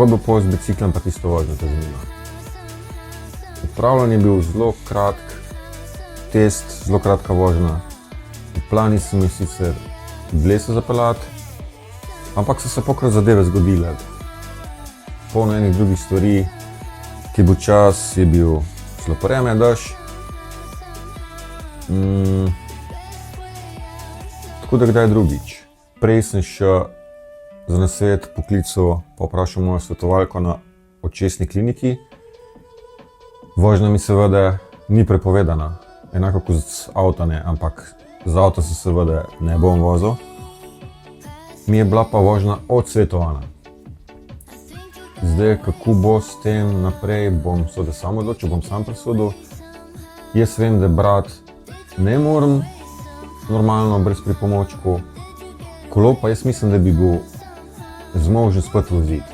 Kako je bilo pol z biciklom pa tisto vožnjo, te zanima? Upravljanje je bil zelo kratk, test, zelo kratka vožnja. V plani se mi sicer bleso zapeljati, ampak so se pokrat zadeve zgodile. Polno enih drugih stvari, ki je bil čas, je bil sloporeme, dež. Tako da kdaj drugič. Prej sem še za nasvet poklical pa vprašal mojo svetovalko na očesni kliniki. Vožnja mi seveda ni prepovedana, enako kot z avta ne, ampak z avta se seveda ne bom vozil. Mi je bila pa vožnja odsvetovana. Zdaj, kako bo s tem naprej, bom seveda sam odločil, bom sam presodil. Jaz vem, da brati ne morem normalno, brez pripomočkov. Kolo pa jaz mislim, da bi bil zmožen spet voziti.